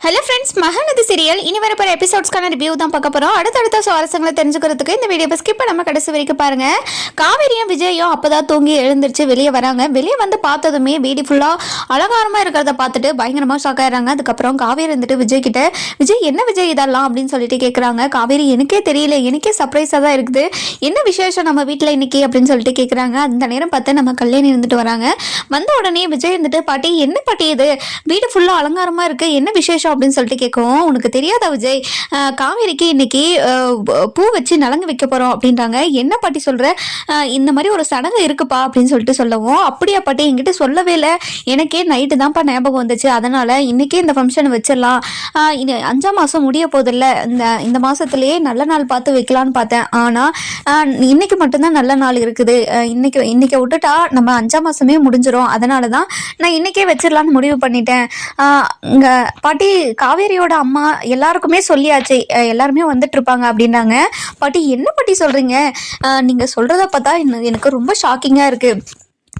Hello friends, Mahanadi serial இனி வரப்போற எபிசோட்ஸ்க்கான review தான் பார்க்க போகிறோம். அடுத்தடுத்த சுவாரஸ்யங்களை தெரிஞ்சுக்கிறதுக்கு இந்த வீடியோ ஸ்கிப் பண்ணாம கடைசி வரைக்கும் பாருங்க. காவேரியும் விஜயும் அப்பதான் தூங்கி எழுந்திருச்சு வெளியே வராங்க. வெளியே வந்து பார்த்ததுமே வீடு ஃபுல்லாக அலங்காரமாக இருக்கிறத பார்த்துட்டு பயங்கரமாக ஷாக் ஆயிடுறாங்க. அதுக்கப்புறம் காவேரி இருந்துட்டு விஜய் கிட்ட, விஜய் என்ன விஜய் இதெல்லாம் அப்படின்னு சொல்லிட்டு கேட்குறாங்க. காவேரி எனக்கே தெரியல, எனக்கே சர்ப்ரைஸாக தான் இருக்குது, என்ன விசேஷம் நம்ம வீட்டில் இன்னைக்கு அப்படின்னு சொல்லிட்டு கேட்குறாங்க. அந்த நேரம் பார்த்து நம்ம கல்யாணி இருந்துட்டு வராங்க. வந்த உடனே விஜய் இருந்துட்டு, பாட்டி என்ன பாட்டி இது, வீடு ஃபுல்லாக அலங்காரமாக இருக்குது, என்ன விசேஷம் அப்படின்னு சொல்லிட்டு கேட்கும். உனக்கு தெரியாதா விஜய், காவேரிக்கு இன்னைக்கு பூ வச்சு நலங்கு வைக்க போறோம் அப்படின்றாங்க. என்ன பாட்டி சொல்ற, இந்த மாதிரி ஒரு சடங்கு இருக்குப்பா அப்படின்னு சொல்லிட்டு சொல்லவும், அப்படியா பாட்டி, என்கிட்ட சொல்லவே இல்லை, எனக்கே நைட்டு தான்ப்பா ஞாபகம் வந்துச்சு, அதனால இன்னைக்கே இந்த ஃபங்க்ஷன் வச்சிடலாம், 5ஆம் மாதம் முடிய போதில்ல, இந்த மாசத்துலயே நல்ல நாள் பார்த்து வைக்கலான்னு பார்த்தேன், ஆனா இன்னைக்கு மட்டும்தான் நல்ல நாள் இருக்குது, இன்னைக்கு விட்டுட்டா நம்ம 5ஆம் மாசமே முடிஞ்சிடும், அதனால தான் நான் இன்னைக்கே வச்சிடலான்னு முடிவு பண்ணிட்டேன். இங்க பாட்டி, காவேரியோட அம்மா எல்லாருக்குமே சொல்லியாச்சு, எல்லாருமே வந்துட்டு இருப்பாங்க அப்படின்னாங்க. பாட்டி என்ன பாட்டி சொல்றீங்க, நீங்க சொல்றத பார்த்தா எனக்கு ரொம்ப ஷாக்கிங்கா இருக்கு.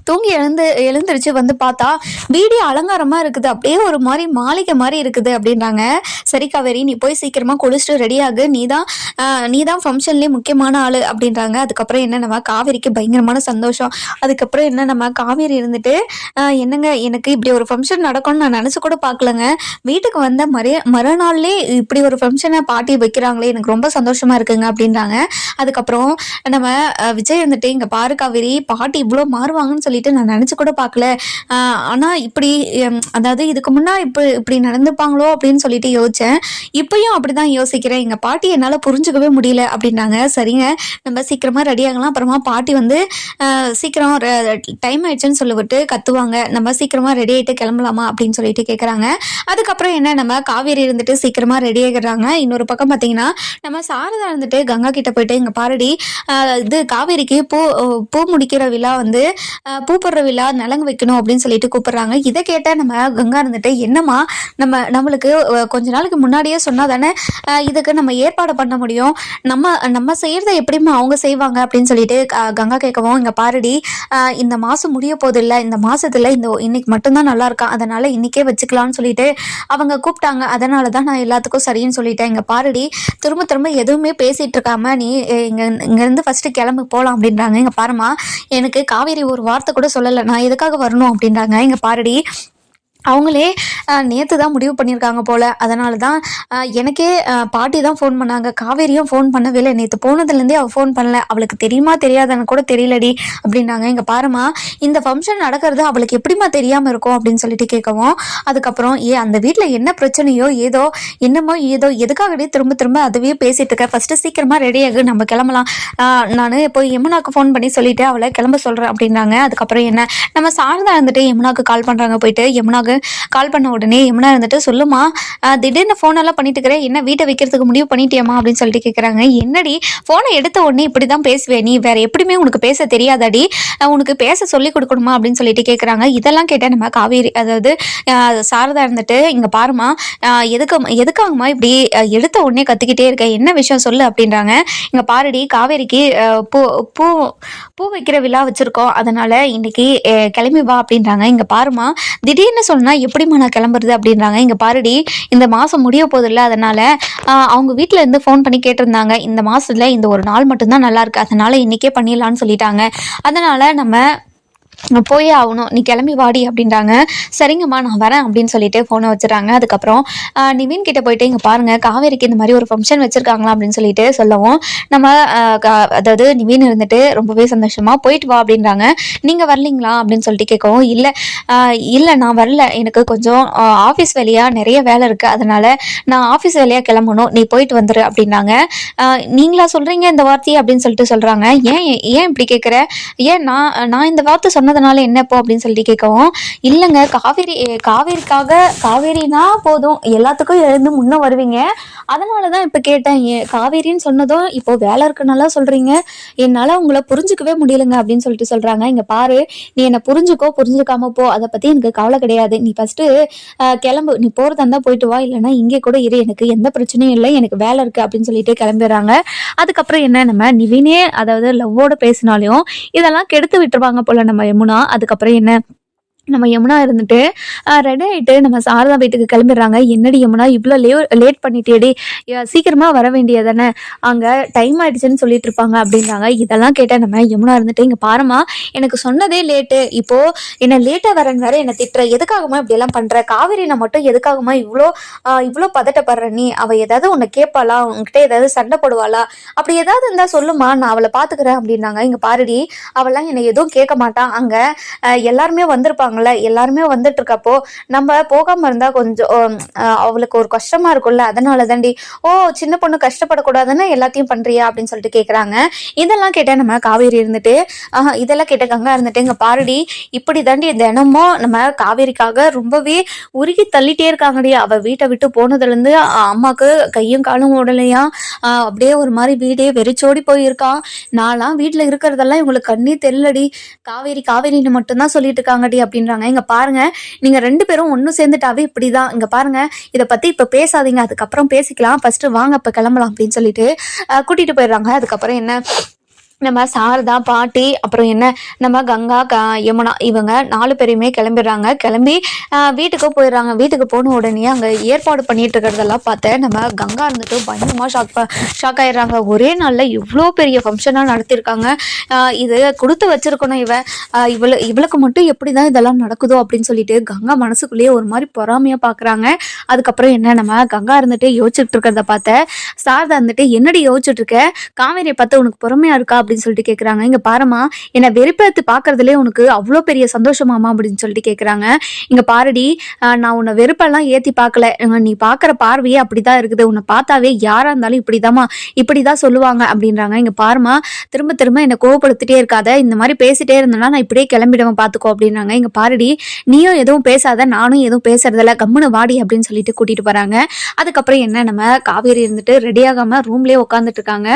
தூங்கி எழுந்திருச்சு வந்து பார்த்தா வீடியோ அலங்காரமாக இருக்குது, அப்படியே ஒரு மாதிரி மாளிகை மாதிரி இருக்குது அப்படின்றாங்க. சரி காவேரி, நீ போய் சீக்கிரமாக குளிச்சுட்டு ரெடியாகு, நீ தான் ஃபங்க்ஷன்லேயே முக்கியமான ஆள் அப்படின்றாங்க. அதுக்கப்புறம் என்ன, நம்ம காவேரிக்கு பயங்கரமான சந்தோஷம். அதுக்கப்புறம் என்ன, நம்ம காவேரி இருந்துட்டு, என்னங்க எனக்கு இப்படி ஒரு ஃபங்க்ஷன் நடக்கும்னு நான் நினச்சி கூட பார்க்கலங்க, வீட்டுக்கு வந்த மறுநாள்லேயே இப்படி ஒரு ஃபங்க்ஷனை பாட்டி வைக்கிறாங்களே, எனக்கு ரொம்ப சந்தோஷமாக இருக்குங்க அப்படின்றாங்க. அதுக்கப்புறம் நம்ம விஜய் வந்துட்டு, இங்கே பாரு காவேரி, பாட்டி இவ்வளோ மாறுவாங்கன்னு சொல்லிட்டு நான் நினச்சி கூட பார்க்கல, ஆனால் இப்படி அதாவது இதுக்கு முன்னா இப்படி நடந்துப்பாங்களோ அப்படின்னு சொல்லிட்டு யோசித்தேன், இப்பயும் அப்படி தான் யோசிக்கிறேன், எங்கள் பாட்டி என்னால் புரிஞ்சுக்கவே முடியல அப்படின்னாங்க. சரிங்க, நம்ம சீக்கிரமாக ரெடி ஆகலாம், அப்புறமா பாட்டி வந்து சீக்கிரம் டைம் ஆயிடுச்சுன்னு சொல்லிவிட்டு கத்துவாங்க, நம்ம சீக்கிரமாக ரெடி ஆகிட்டு கிளம்பலாமா அப்படின்னு சொல்லிட்டு கேட்குறாங்க. அதுக்கப்புறம் என்ன, நம்ம காவேரி இருந்துட்டு சீக்கிரமாக ரெடி ஆகிடுறாங்க. இன்னொரு பக்கம் பார்த்தீங்கன்னா, நம்ம சாரதா இருந்துட்டு கங்கா கிட்ட போயிட்டு, இங்கே பாருடி, இது காவேரிக்கு பூ முடிக்கிற விழா வந்து பூ போடுற விழா, நலங்கு வைக்கணும் அப்படின்னு சொல்லிட்டு கூப்பிடுறாங்க. இதை கேட்ட நம்ம கங்கா இருந்துட்டு, என்னம்மா, நம்மளுக்கு கொஞ்ச நாளுக்கு முன்னாடியே சொன்னா தானே இதுக்கு நம்ம ஏற்பாடு பண்ண முடியும், நம்ம செய்யறத எப்படிமா அவங்க செய்வாங்க அப்படின்னு சொல்லிட்டு கங்கா கேட்கவும், இங்க பாருடி, இந்த மாசம் முடிய போது இல்லை, இந்த மாசத்துல இன்னைக்கு மட்டும்தான் நல்லா இருக்கான், அதனால இன்னைக்கே வச்சுக்கலாம்னு சொல்லிட்டு அவங்க கூப்பிட்டாங்க, அதனால தான் நான் எல்லாத்துக்கும் சரின்னு சொல்லிட்டேன். இங்க பாருடி, திரும்ப திரும்ப எதுவுமே பேசிட்டு இருக்காம நீ இங்கேருந்து ஃபர்ஸ்ட் கிளம்பு போகலாம் அப்படின்றாங்க. இங்க பாருமா, எனக்கு காவேரி ஒரு வார்த்தை கூட சொல்லலை, நான் எதுக்காக வரணும் அப்படின்றாங்க. இங்கே பாருடி, அவங்களே நேற்று தான் முடிவு பண்ணியிருக்காங்க போல், அதனால தான் எனக்கே பாட்டி தான் ஃபோன் பண்ணாங்க, காவேரியும் ஃபோன் பண்ணவே இல்லை, நேற்று போனதுலேருந்தே அவள் ஃபோன் பண்ணல, அவளுக்கு தெரியுமா தெரியாதான்னு கூட தெரியலடி அப்படின்னாங்க. இங்கே பாருமா, இந்த ஃபங்க்ஷன் நடக்கிறது அவளுக்கு எப்படிமா தெரியாமல் இருக்கும் அப்படின்னு சொல்லிட்டு கேட்கவும், அதுக்கப்புறம் அந்த வீட்டில் என்ன பிரச்சனையோ என்னமோ எதுக்காகவே திரும்ப திரும்ப அதுவே பேசிகிட்டு இருக்க, ஃபஸ்ட்டு சீக்கிரமாக ரெடியாகு, நம்ம கிளம்பலாம், நான் போய் யமுனாக்கு ஃபோன் பண்ணி சொல்லிவிட்டு அவளை கிளம்ப சொல்கிறேன் அப்படின்னாங்க. அதுக்கப்புறம் என்ன, நம்ம சாரதா இருந்துட்டு யமுனாக்கு கால் பண்ணுறாங்க. போயிட்டு யமுனாக்கு கால் பண்ண உடனே யமுனா இருந்துட்டு, சொல்லுமா, திடீர்னு ஃபோன் எல்லாம் பண்ணிட்டு இருக்கிறேன், என்ன வீட்டை வைக்கிறதுக்கு முடிவு பண்ணிட்டியாமா அப்படின்னு சொல்லிட்டு கேட்குறாங்க. என்னடி, ஃபோனை எடுத்த உடனே இப்படி தான் பேசுவேன், நீ வேற எப்படியுமே உனக்கு பேச தெரியாதாடி, உனக்கு பேச சொல்லி கொடுக்கணுமா அப்படின்னு சொல்லிட்டு கேட்குறாங்க. இதெல்லாம் கேட்டால் நம்ம காவேரி, அதாவது சாரதா இருந்துட்டு, இங்கே பாருமா, எதுக்காகமா இப்படி எடுத்த உடனே கத்திக்கிட்டே இருக்க, என்ன விஷயம் சொல்லு அப்படின்றாங்க. இங்கே பாருடி, காவேரிக்கு பூ வைக்கிற விழா வச்சிருக்கோம், அதனால இன்னைக்கு கிளம்பி வா அப்படின்றாங்க. இங்கே பாருமா, திடீர்னு சொன்னா எப்படிமா நான் கிளம்புறது அப்படின்றாங்க. இங்க பாருடி, இந்த மாசம் முடிய போதில்லை, அதனால அவங்க வீட்டுல இருந்து ஃபோன் பண்ணி கேட்டிருந்தாங்க, இந்த மாசத்துல இந்த ஒரு நாள் மட்டும்தான் நல்லா இருக்கு, அதனால இன்னைக்கே பண்ணிடலான்னு சொல்லிட்டாங்க, அதனால நம்ம போயே ஆகணும், நீ கிளம்பி வாடி அப்படின்றாங்க. சரிங்கம்மா நான் வரேன் அப்படின்னு சொல்லிட்டு ஃபோனை வச்சுறாங்க. அதுக்கப்புறம் நிவின் கிட்ட போயிட்டு, இங்கே பாருங்க, காவேரிக்கு இந்த மாதிரி ஒரு ஃபங்க்ஷன் வச்சிருக்காங்களா அப்படின்னு சொல்லிட்டு சொல்லவும், நம்ம அதாவது நிவின் இருந்துட்டு ரொம்பவே சந்தோஷமா போயிட்டு வா அப்படின்றாங்க. நீங்கள் வரலீங்களா அப்படின்னு சொல்லிட்டு கேட்கவும், இல்லை நான் வரல, எனக்கு கொஞ்சம் ஆஃபீஸ் வேலையாக நிறைய வேலை இருக்குது, அதனால நான் ஆஃபீஸ் வேலையாக கிளம்பணும், நீ போயிட்டு வந்துரு அப்படின்னாங்க. நீங்களா சொல்கிறீங்க இந்த வார்த்தையை அப்படின்னு சொல்லிட்டு சொல்கிறாங்க. ஏன் இப்படி கேட்குற, ஏன் நான் இந்த வார்த்தை சொன்னதுனால என்ன இப்போ அப்படின்னு சொல்லிட்டு கேட்கவும், இல்லைங்க, காவேரிக்காக, காவேரினா போதும் எல்லாத்துக்கும் எழுந்து முன்ன வருவீங்க, அதனால தான் இப்போ கேட்டேன், காவேரின்னு சொன்னதும் இப்போ வேலை இருக்குனால சொல்கிறீங்க, என்னால் உங்களை புரிஞ்சுக்கவே முடியலைங்க அப்படின்னு சொல்லிட்டு சொல்கிறாங்க. இங்கே பாரு, நீ என்னை புரிஞ்சுக்காம போ, அதை பற்றி எனக்கு கவலை கிடையாது, நீ ஃபஸ்ட்டு கிளம்பு, நீ போகிறதா இருந்தால் போயிட்டு வா, இல்லைன்னா இங்கே கூட இரு, எனக்கு எந்த பிரச்சனையும் இல்லை, எனக்கு வேலை இருக்குது அப்படின்னு சொல்லிட்டு கிளம்பிடுறாங்க. அதுக்கப்புறம் என்ன, நம்ம நிவினே அதாவது லவ்வோட பேசினாலையும் இதெல்லாம் கெடுத்து விட்டுருவாங்க போல நம்ம யமுனா. அதுக்கப்புறம் என்ன, நம்ம யமுனா இருந்துட்டு ரெடி ஆகிட்டு நம்ம சாரதா வீட்டுக்கு கிளம்பிடுறாங்க. என்னடி யமுனா இவ்வளோ லேட் பண்ணிட்டேடி, சீக்கிரமாக வர வேண்டியதானே, அங்கே டைம் ஆயிடுச்சுன்னு சொல்லிட்டு இருப்பாங்க அப்படின்றாங்க. இதெல்லாம் கேட்டால் நம்ம யமுனா இருந்துட்டு, இங்கே பாருமா எனக்கு சொன்னதே லேட்டு, இப்போது என்ன லேட்டாக வரேன்னு வேற என்னை திட்டுற, எதுக்காகமா இப்படியெல்லாம் பண்ணுற, காவேரினை மட்டும் எதுக்காகமா இவ்வளோ பதட்டப்படுற, நீ அவள் ஏதாவது உன்னை கேட்பாளா, உங்ககிட்ட ஏதாவது சண்டை போடுவாளா, அப்படி ஏதாவது இருந்தால் சொல்லுமா, நான் அவளை பார்த்துக்கிறேன் அப்படின்னாங்க. இங்கே பாருடி அவள்லாம் என்னை எதுவும் கேட்க மாட்டான், அங்கே எல்லாருமே வந்திருப்பாங்கல்ல, எல்லாருமே வந்துட்டு இருக்கப்போ நம்ம போகாம இருந்தா கொஞ்சம் அவளுக்கு ஒரு கஷ்டமா இருக்கும்ல, அதனால தாண்டி. ஓ சின்ன பொண்ணு கஷ்டப்படக்கூடாதுன்னு எல்லாத்தையும் பண்றியா அப்படின்னு சொல்லிட்டு கேட்குறாங்க. இதெல்லாம் கேட்ட நம்ம காவேரி இருந்துட்டு இதெல்லாம் கேட்ட கங்கா இருந்துட்டு, இங்க பாருடி இப்படி தாண்டி தினமும் நம்ம காவேரிக்காக ரொம்பவே உருகி தள்ளிட்டே இருக்காங்கடி, அவ வீட்டை விட்டு போனதுலேருந்து அம்மாவுக்கு கையும் காலும் உடலையா, அப்படியே ஒரு மாதிரி வீடே வெறிச்சோடி போயிருக்கான். நான்லாம் வீட்டில் இருக்கிறதெல்லாம் இவங்களுக்கு கண்ணே தெரியலடி, காவேரி காவேரின்னு மட்டும்தான் சொல்லிட்டு இருக்காங்கடி அப்படின்றாங்க. இங்க பாருங்க நீங்க 2 பேரும் ஒன்னு சேர்ந்துட்டாவே இப்படிதான், இங்க பாருங்க இதை பத்தி இப்ப பேசாதீங்க, அதுக்கப்புறம் பேசிக்கலாம், ஃபர்ஸ்ட் வாங்க இப்ப கிளம்பலாம் அப்படின்னு சொல்லிட்டு கூட்டிட்டு போயிடுறாங்க. அதுக்கப்புறம் என்ன நம்ம சாரதா பாட்டி அப்புறம் என்ன நம்ம கங்கா யமுனா இவங்க 4 பேரையுமே கிளம்பிடுறாங்க. கிளம்பி வீட்டுக்கு போயிடுறாங்க. வீட்டுக்கு போன உடனே அங்கே ஏற்பாடு பண்ணிட்டு இருக்கிறதெல்லாம் பார்த்தேன் நம்ம கங்கா இருந்துட்டு பயங்கரமாக ஷாக் ஆயிடுறாங்க. ஒரே நாளில் இவ்வளோ பெரிய ஃபங்க்ஷனாக நடத்தியிருக்காங்க, இது கொடுத்து வச்சிருக்கணும் இவளுக்கு மட்டும் எப்படி தான் இதெல்லாம் நடக்குதோ அப்படின்னு சொல்லிட்டு கங்கா மனசுக்குள்ளேயே ஒரு மாதிரி பொறாமையாக பார்க்குறாங்க. அதுக்கப்புறம் என்ன நம்ம கங்கா இருந்துட்டு யோசிச்சுட்டு இருக்கிறத பார்த்தேன் சாரதா இருந்துட்டு, என்னடி யோசிச்சுட்டு இருக்க, காவேரியை பார்த்து உனக்கு பொறுமையா இருக்கா அப்படின்னு சொல்லிட்டு கேட்குறாங்க. இங்க பாருமா என்னை வெறுப்பேத்து பார்க்கறதுலே உனக்கு அவ்வளோ பெரிய சந்தோஷமாமா அப்படின்னு சொல்லிட்டு கேட்குறாங்க. இங்க பாருடி நான் உன்னை வெறுப்பெல்லாம் ஏற்றி பார்க்கல, நீ பார்க்குற பார்வையே அப்படிதான் இருக்குது, உன்னை பார்த்தாவே யாராக இருந்தாலும் இப்படிதான் சொல்லுவாங்க அப்படின்றாங்க. இங்க பாருமா திரும்ப திரும்ப என்னை கோவப்படுத்திட்டே இருக்காத, இந்த மாதிரி பேசிட்டே இருந்தேன்னா நான் இப்படியே கிளம்பிடுவேன் பார்த்துக்கோ அப்படின்னாங்க. இங்க பாருடி நீயும் எதுவும் பேசாத, நானும் எதுவும் பேசுறதில்ல, கம்முனு வாடி அப்படின்னு சொல்லிட்டு கூட்டிட்டு போறாங்க. அதுக்கப்புறம் என்ன நம்ம காவேரி இருந்துட்டு ரெடியாகாம ரூம்லேயே உட்காந்துட்டு இருக்காங்க.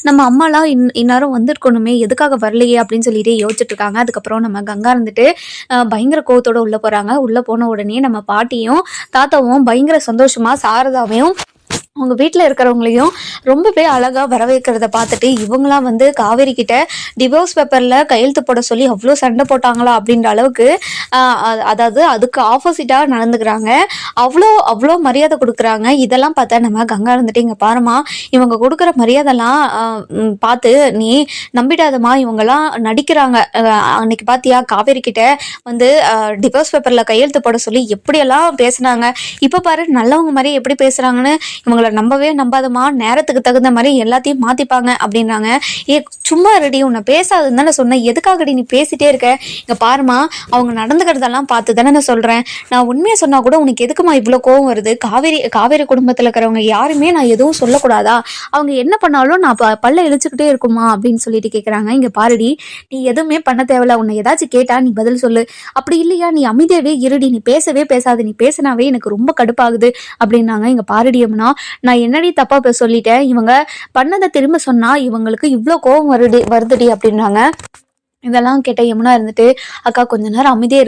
நம்ம அம்மாலாம் இந்நேரம் வந்திருக்கணுமே, எதுக்காக வரலையே அப்படின்னு சொல்லிட்டு யோசிச்சுட்டு இருக்காங்க. அதுக்கப்புறம் நம்ம கங்கா இருந்துட்டு பயங்கர கோவத்தோட உள்ள போறாங்க. உள்ள போன உடனே நம்ம பாட்டியும் தாத்தாவும் பயங்கர சந்தோஷமா சாரதாவையும் அவங்க வீட்டில் இருக்கிறவங்களையும் ரொம்பவே அழகாக வரவேற்கிறத பார்த்துட்டு இவங்களாம் வந்து காவேரி கிட்ட டிவோர்ஸ் பேப்பரில் கையெழுத்து போட சொல்லி அவ்வளோ சண்டை போட்டாங்களா அப்படின்ற அளவுக்கு அதாவது அதுக்கு ஆப்போசிட்டாக நடந்துக்கிறாங்க. அவ்வளோ மரியாதை கொடுக்குறாங்க. இதெல்லாம் பார்த்தா நம்ம கங்கா இருந்துட்டு, இங்கே பாருமா இவங்க கொடுக்குற மரியாதைலாம் பார்த்து நீ நம்பிடாதமா, இவங்கெல்லாம் நடிக்கிறாங்க. அன்னைக்கு பார்த்தியா காவேரி கிட்ட வந்து டிவோர்ஸ் பேப்பரில் கையெழுத்து போட சொல்லி எப்படியெல்லாம் பேசுனாங்க, இப்போ பாரு நல்லவங்க மாதிரி எப்படி பேசுகிறாங்கன்னு, இவங்களை நம்பவே நம்பாதமா, நேரத்துக்கு தகுந்த மாதிரி எல்லாத்தையும் மாத்திப்பாங்க அப்படின்றாங்க. சும்மா ரெடி உன்னை பேசாதுன்னு தானே சொன்னேன், எதுக்காகடி நீ பேசிட்டே இருக்க, இங்க பாருமா அவங்க நடந்துக்கிறதெல்லாம் பார்த்து தானே நான் சொல்றேன், நான் உண்மையை சொன்னா கூட உனக்கு எதுக்குமா இவ்வளோ கோவம் வருது, காவேரி குடும்பத்தில் இருக்கிறவங்க யாருமே நான் எதுவும் சொல்லக்கூடாதா, அவங்க என்ன பண்ணாலும் நான் பல்ல இழிச்சுக்கிட்டே இருக்குமா அப்படின்னு சொல்லிட்டு கேட்குறாங்க. இங்க பாருடி நீ எதுவுமே பண்ண தேவையில்ல, உன்னை ஏதாச்சும் கேட்டா நீ பதில் சொல்லு, அப்படி இல்லையா நீ அமைதியாவே இருடி, நீ பேசவே பேசாது, நீ பேசினாவே எனக்கு ரொம்ப கடுப்பாகுது அப்படின்னாங்க. இங்க பாருடி அம்னா நான் என்னடி தப்பா சொல்லிட்டேன், இவங்க பண்ணதை திரும்ப சொன்னா இவங்களுக்கு இவ்வளோ கோவம் வருதுடி அப்படின்றாங்க. இதெல்லாம் கேட்ட யமுனா இருந்துட்டு, அக்கா கொஞ்ச நேரம் அமைதியே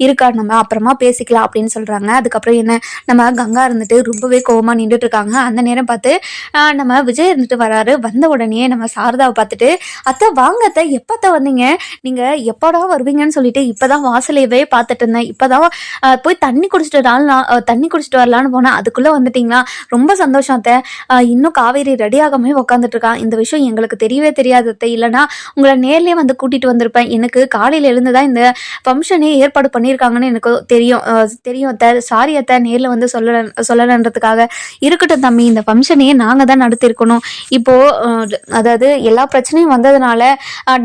இருக்கா, நம்ம அப்புறமா பேசிக்கலாம் அப்படின்னு சொல்றாங்க. அதுக்கப்புறம் என்ன நம்ம கங்கா இருந்துட்டு ரொம்பவே கோவமா நின்றுட்டு இருக்காங்க. அந்த நேரம் பார்த்து நம்ம விஜய் இருந்துட்டு வராரு. வந்த உடனே நம்ம சாரதாவை பார்த்துட்டு, அத்தை வாங்க அத்தை, எப்பத்த வந்தீங்க, நீங்க எப்படா வருவீங்கன்னு சொல்லிட்டு இப்பதான் வாசலையவே பார்த்துட்டு இருந்தேன், இப்பதான் போய் தண்ணி குடிச்சிட்டு வரலான்னு போனேன், அதுக்குள்ள வந்துட்டீங்களா, ரொம்ப சந்தோஷம் அத்தை, இன்னும் காவேரி ரெடி ஆகாமே உட்காந்துட்டு இருக்கான், இந்த விஷயம் எங்களுக்கு தெரியவே தெரியாது அத்தை, இல்லைன்னா உங்களை நேர்லயே வந்து கூட்டிட்டு வந்திருப்பேன், எனக்கு காலையில் எழுந்துதான் இந்த ஃபங்க்ஷனே ஏற்பாடு பண்ணியிருக்காங்கன்னு எனக்கு தெரியும் அத்தை, சாரி அத்தை நேரில் வந்து சொல்லலன்றதுக்காக, இருக்கட்டும் தம்பி இந்த ஃபங்க்ஷனையே நாங்கள் தான் நடத்திருக்கணும், இப்போது அதாவது எல்லா பிரச்சனையும் வந்ததுனால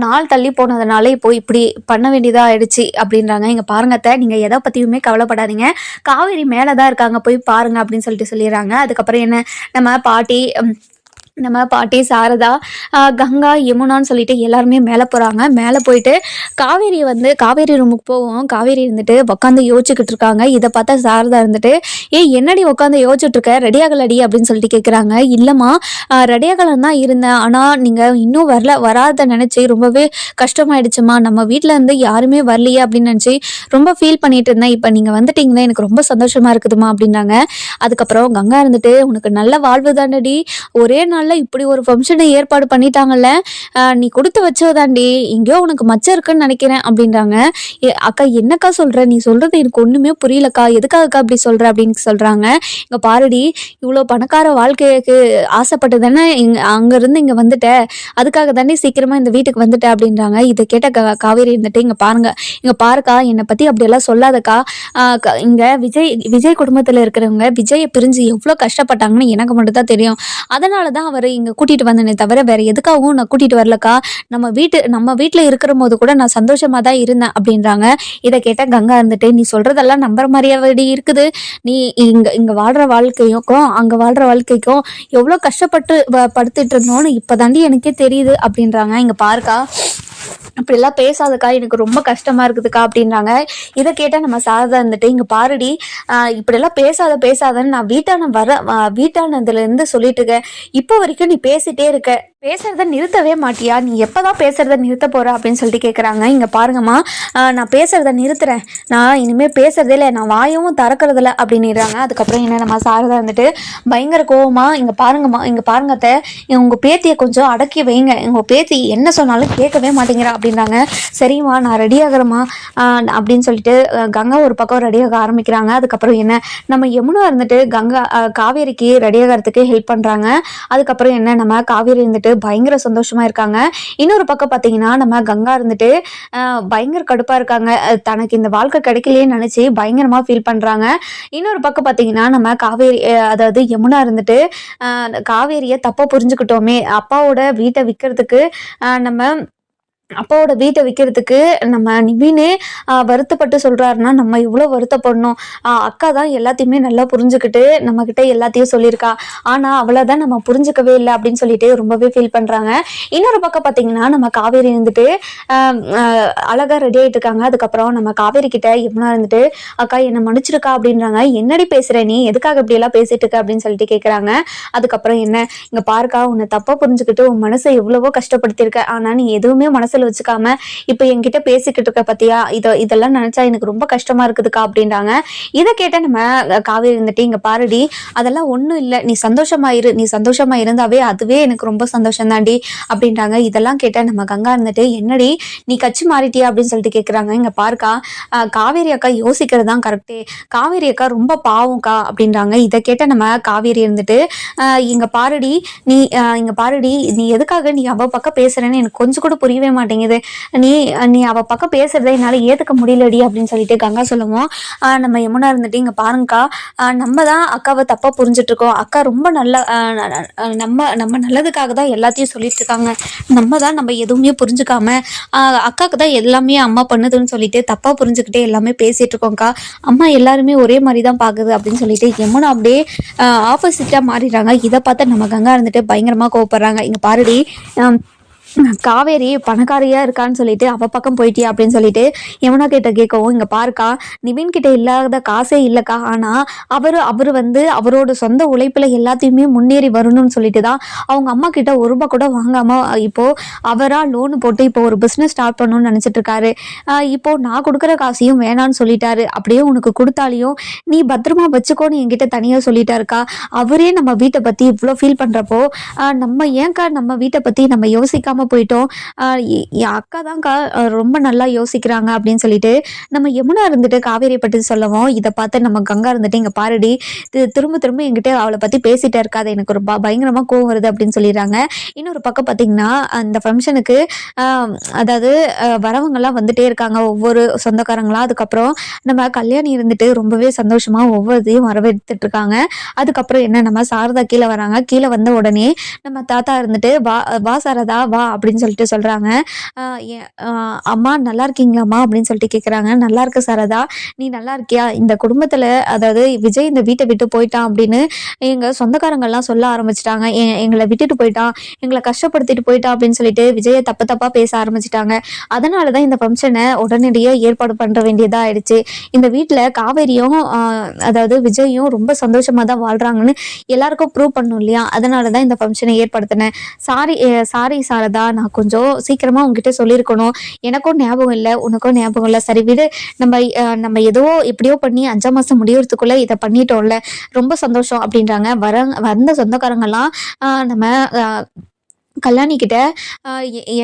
நாள் தள்ளி போனதுனால இப்போ இப்படி பண்ண வேண்டியதாக ஆயிடுச்சு அப்படின்றாங்க. இங்கே பாருங்க அத்தை, நீங்கள் எதை பற்றியுமே கவலைப்படாதீங்க, காவேரி மேலே தான் இருக்காங்க, போய் பாருங்க அப்படின்னு சொல்லிட்டு சொல்லிடுறாங்க. அதுக்கப்புறம் என்ன நம்ம பாட்டி சாரதா கங்கா யமுனான்னு சொல்லிட்டு எல்லாருமே மேலே போகிறாங்க. மேலே போயிட்டு காவேரி ரூமுக்கு போவோம். காவேரி இருந்துட்டு உட்காந்து யோசிச்சுக்கிட்டு இருக்காங்க. இதை பார்த்தா சாரதா இருந்துட்டு, என்னடி உட்காந்து யோசிச்சுட்டு இருக்க, ரெடியாகலடி அப்படின்னு சொல்லிட்டு கேட்குறாங்க. இல்லைம்மா ரெடியாகலாம் தான் இருந்தேன், ஆனால் நீங்கள் இன்னும் வராத நினச்சி ரொம்பவே கஷ்டமாயிடுச்சுமா, நம்ம வீட்டில் இருந்து யாருமே வரலையே அப்படின்னு நினச்சி ரொம்ப ஃபீல் பண்ணிட்டு இருந்தேன், இப்போ நீங்கள் வந்துட்டீங்களே எனக்கு ரொம்ப சந்தோஷமாக இருக்குதுமா அப்படின்னாங்க. அதுக்கப்புறம் கங்கா இருந்துட்டு, உனக்கு நல்ல வாழ்வு தானடி, ஒரே நாள் நாள்ல இப்படி ஒரு ஃபங்க்ஷனை ஏற்பாடு பண்ணிட்டாங்கல்ல, நீ கொடுத்து வச்சதாண்டி, எங்கேயோ உனக்கு மச்சம் இருக்குன்னு நினைக்கிறேன் அப்படின்றாங்க. அக்கா என்னக்கா சொல்ற, நீ சொல்றது எனக்கு ஒண்ணுமே புரியலக்கா, எதுக்காகக்கா அப்படி சொல்ற அப்படின்னு சொல்றாங்க. இங்க பாருடி, இவ்வளோ பணக்கார வாழ்க்கைக்கு ஆசைப்பட்டு தானே அங்க இருந்து இங்க வந்துட்ட, அதுக்காக தானே சீக்கிரமா இந்த வீட்டுக்கு வந்துட்ட அப்படின்றாங்க. இதை கேட்ட காவேரி இருந்துட்டு, இங்க பாருக்கா, என்னை பத்தி அப்படியெல்லாம் சொல்லாதக்கா. இங்க விஜய் குடும்பத்துல இருக்கிறவங்க விஜயை பிரிஞ்சு எவ்வளவு கஷ்டப்பட்டாங்கன்னு எனக்கு மட்டும் தான் தெரியும். அதனாலதான் அவரை இங்க கூட்டிட்டு வந்தனே தவிர வேற எதுக்காகவும் நான் கூட்டிட்டு வரலக்கா. நம்ம வீட்டுல இருக்கிற போது கூட நான் சந்தோஷமா தான் இருந்தேன் அப்படின்றாங்க. இதை கேட்ட கங்கா இருந்துட்டு, நீ சொல்றதெல்லாம் நம்புற மாதிரியாவடி இருக்குது. நீ இங்க வாழ்ற வாழ்க்கைக்கும் அங்க வாழ்ற வாழ்க்கைக்கும் எவ்வளவு கஷ்டப்பட்டு படுத்துட்டு இருந்தோன்னு இப்பதாண்டி எனக்கே தெரியுது அப்படின்றாங்க. இங்க பாருக்கா, அப்படிலாம் பேசாதக்கா, எனக்கு ரொம்ப கஷ்டமா இருக்குதுக்கா அப்படின்றாங்க. இதை கேட்டால் நம்ம சாரதா இருந்துட்டு, இங்க பாருடி, இப்படிலாம் பேசாதன்னு நான் வீட்டானதுல இருந்து சொல்லிட்டு இருக்கேன். இப்போ வரைக்கும் நீ பேசிட்டே இருக்க, பேசுறத நிறுத்தவே மாட்டியா? நீ எப்பதான் பேசுறத நிறுத்த போற அப்படின்னு சொல்லிட்டு கேட்குறாங்க. இங்க பாருங்கம்மா, நான் பேசுறத நிறுத்துறேன், நான் இனிமே பேசுறதே இல்லை, நான் வாயவும் திறக்கறதில்ல அப்படின்னுறாங்க. அதுக்கப்புறம் என்ன, நம்ம சாரதா வந்துட்டு பயங்கர கோவமா, இங்க பாருங்கத்த, உங்க பேத்தியை கொஞ்சம் அடக்கி வைங்க, உங்க பேத்தி என்ன சொன்னாலும் கேட்கவே மாட்டேங்கிறா அப்படின்றாங்க. சரிம்மா, நான் ரெடி ஆகிறேம்மா அப்படின்னு சொல்லிட்டு கங்கா ஒரு பக்கம் ரெடியாக ஆரம்பிக்கிறாங்க. அதுக்கப்புறம் என்ன, நம்ம யமுனா இருந்துட்டு காவேரிக்கு ரெடி ஆகிறதுக்கு ஹெல்ப் பண்றாங்க. அதுக்கப்புறம் என்ன, நம்ம காவேரி இருந்துட்டு பயங்கர சந்தோஷமா இருக்காங்க. இன்னொரு பக்கம் பாத்தீங்கன்னா நம்ம கங்கா இருந்துட்டு பயங்கர கடுப்பா இருக்காங்க. தனக்கு இந்த வாழ்க்கை கிடைக்கலையே நினைச்சு பயங்கரமா ஃபீல் பண்றாங்க. இன்னொரு பக்கம் பாத்தீங்கன்னா நம்ம காவேரி, அதாவது யமுனா இருந்துட்டு காவேரிய தப்பா புரிஞ்சுக்கிட்டோமே, அப்பாவோட வீட்டை விற்கிறதுக்கு நம்ம நிவினே வருத்தப்பட்டு சொல்றாருன்னா நம்ம இவ்வளோ வருத்தப்படணும். அக்கா தான் எல்லாத்தையுமே நல்லா புரிஞ்சுக்கிட்டு நம்ம கிட்ட எல்லாத்தையும் சொல்லியிருக்கா, ஆனா அவ்வளோதான் நம்ம புரிஞ்சுக்கவே இல்லை அப்படின்னு சொல்லிட்டு ரொம்பவே ஃபீல் பண்றாங்க. இன்னொரு பக்கம் பார்த்தீங்கன்னா நம்ம காவேரி இருந்துட்டு அழகா ரெடி ஆயிட்டு இருக்காங்க. அதுக்கப்புறம் நம்ம காவேரி கிட்ட யமுனா இருந்துட்டு, அக்கா என்னை மன்னிச்சிருக்கா அப்படின்றாங்க. என்னடி பேசுற நீ, எதுக்காக இப்படி எல்லாம் பேசிட்டு இருக்க அப்படின்னு சொல்லிட்டு கேட்குறாங்க. அதுக்கப்புறம் என்ன, இங்க பாருக்கா, உன்னை தப்பா புரிஞ்சுக்கிட்டு உன் மனசை எவ்வளவோ கஷ்டப்படுத்திருக்க, ஆனா நீ எதுவுமே மனசுல வச்சுக்காம இப்ப என்கிட்ட பேசிக்கிட்டு இருக்க பத்தியா, இதெல்லாம் நினைச்சா எனக்கு ரொம்ப கஷ்டமா இருக்குதுக்கா அப்படின்றாங்க. இதை கேட்ட நம்ம காவேரி இருந்துட்டு, இங்க பாருடி, அதெல்லாம் ஒண்ணும் இல்லை, நீ சந்தோஷமா இருந்தாவே அதுவே எனக்கு ரொம்ப சந்தோஷம் தாண்டி அப்படின்றாங்க. இதெல்லாம் கேட்ட நம்ம கங்கா இருந்துட்டு, என்னடி நீ கட்சி மாறிட்டியா அப்படின்னு சொல்லிட்டு கேட்குறாங்க. இங்க பாருக்கா, காவேரி அக்கா யோசிக்கிறது தான் கரெக்டே, காவேரி அக்கா ரொம்ப பாவம்க்கா அப்படின்றாங்க. இதை கேட்ட நம்ம காவேரி இருந்துட்டு, இங்க பாருடி, நீ எதுக்காக நீ அவ பக்கம் பேசுறேன்னு எனக்கு கொஞ்சம் கூட புரியவே மாட்டேங்குது, நீ அவ பக்கம் பேசுறதை என்னால ஏத்துக்க முடியலடி அப்படின்னு சொல்லிட்டு கங்கா சொல்லுவோம். நம்ம யமுனா இருந்துட்டு, இங்க பாருங்கக்கா, நம்ம தான் அக்காவை தப்பா புரிஞ்சுட்டு இருக்கோம், அக்கா ரொம்ப நல்லா நம்ம நல்லதுக்காக தான் எல்லாத்தையும் சொல்லிட்டு இருக்காங்க, நம்ம எதுவுமே புரிஞ்சுக்காம அக்காவுக்கு தான் எல்லாமே அம்மா பண்ணுதுன்னு சொல்லிட்டு தப்பா புரிஞ்சுக்கிட்டே எல்லாமே பேசிட்டு இருக்கோம்க்கா, அம்மா எல்லாருமே ஒரே மாதிரி தான் பாக்குது அப்படின்னு சொல்லிட்டு யமுனா அப்படியே ஆப்போசிட்டா மாறிடுறாங்க. இதை பார்த்து நம்ம கங்கா இருந்துட்டு பயங்கரமா கோவப்படுறாங்க. இங்க பாருடி, காவேரி பணக்காரியா இருக்கான்னு சொல்லிட்டு அவ பக்கம் போயிட்டியா அப்படின்னு சொல்லிட்டு யமுனா கிட்ட கேட்கவும், இங்க பாருக்கா, நிவின் கிட்ட இல்லாத காசே இல்லக்கா, ஆனா அவரு வந்து அவரோட சொந்த உழைப்புல எல்லாத்தையுமே முன்னேறி வரணும்னு சொல்லிட்டு தான் அவங்க அம்மா கிட்ட ஒரு ரூபாய் கூட வாங்காம இப்போ அவரா லோனு போட்டு இப்போ ஒரு பிசினஸ் ஸ்டார்ட் பண்ணணும்னு நினைச்சிட்டு இருக்காரு. இப்போ நான் கொடுக்குற காசையும் வேணான்னு சொல்லிட்டாரு, அப்படியே உனக்கு கொடுத்தாலையும் நீ பத்திரமா வச்சுக்கோன்னு என்கிட்ட தனியா சொல்லிட்டாருக்கா. அவரே நம்ம வீட்டை பத்தி இவ்வளோ ஃபீல் பண்றப்போ நம்ம ஏன்க்கா நம்ம வீட்டை பத்தி நம்ம யோசிக்காம போயிட்டோம், என் அக்கா தான்க்கா ரொம்ப நல்லா யோசிக்கிறாங்க அப்படின்னு சொல்லிட்டு நம்ம யமுனா இருந்துட்டு காவேரியை பற்றி சொல்லவும், இதை பார்த்து நம்ம கங்கா இருந்துட்டு, இங்க பாருடி, திரும்ப என்கிட்ட அவளை பத்தி பேசிட்டே இருக்காது, எனக்கு ஒரு பயங்கரமா கோவம் வருது அப்படின்னு சொல்லிடுறாங்க. இன்னொரு பக்கம் பார்த்தீங்கன்னா அந்த ஃபங்க்ஷனுக்கு அதாவது வரவங்கெல்லாம் வந்துட்டே இருக்காங்க, ஒவ்வொரு சொந்தக்காரங்களா. அதுக்கப்புறம் நம்ம கல்யாணி இருந்துட்டு ரொம்பவே சந்தோஷமா ஒவ்வொருத்தையும் வரவேற்றுட்டு இருக்காங்க. அதுக்கப்புறம் என்ன, நம்ம சாரதா கீழே வராங்க. கீழே வந்த உடனே நம்ம தாத்தா இருந்துட்டு, வா சாரதா வா அப்படின்னு சொல்லிட்டு சொல்றாங்க. அம்மா நல்லா இருக்கீங்களாம்மா அப்படின்னு சொல்லிட்டு கேட்குறாங்க. நல்லா இருக்க சாரதா, நீ நல்லா இருக்கியா? இந்த குடும்பத்துல, அதாவது விஜய் இந்த வீட்டை விட்டு போயிட்டான் அப்படின்னு எங்க சொந்தக்காரங்கள்லாம் சொல்ல ஆரம்பிச்சிட்டாங்க. எங்களை விட்டுட்டு போயிட்டான், எங்களை கஷ்டப்படுத்திட்டு போயிட்டான் அப்படின்னு சொல்லிட்டு விஜயை தப்பா பேச ஆரம்பிச்சிட்டாங்க. அதனாலதான் இந்த ஃபங்க்ஷனை உடனடியாக ஏற்பாடு பண்ற வேண்டியதா ஆயிடுச்சு. இந்த வீட்டுல காவேரியும் அதாவது விஜயும் ரொம்ப சந்தோஷமா தான் வாழ்றாங்கன்னு எல்லாருக்கும் ப்ரூவ் பண்ணும் இல்லையா, அதனாலதான் இந்த ஃபங்க்ஷனை ஏற்படுத்தினேன். சாரி சாரதா, சரிதாதா, நான் கொஞ்சம் சீக்கிரமா உங்ககிட்ட சொல்லியிருக்கணும். எனக்கும் ஞாபகம் இல்லை, உனக்கும் ஞாபகம் இல்லை. சரி விடு, நம்ம ஏதோ எப்படியோ பண்ணி 5ஆம் மாசம் முடியறதுக்குள்ள இதை பண்ணிட்டோம்ல, ரொம்ப சந்தோஷம் அப்படின்றாங்க. வந்த சொந்தக்காரங்கெல்லாம் நம்ம கல்யாணி கிட்ட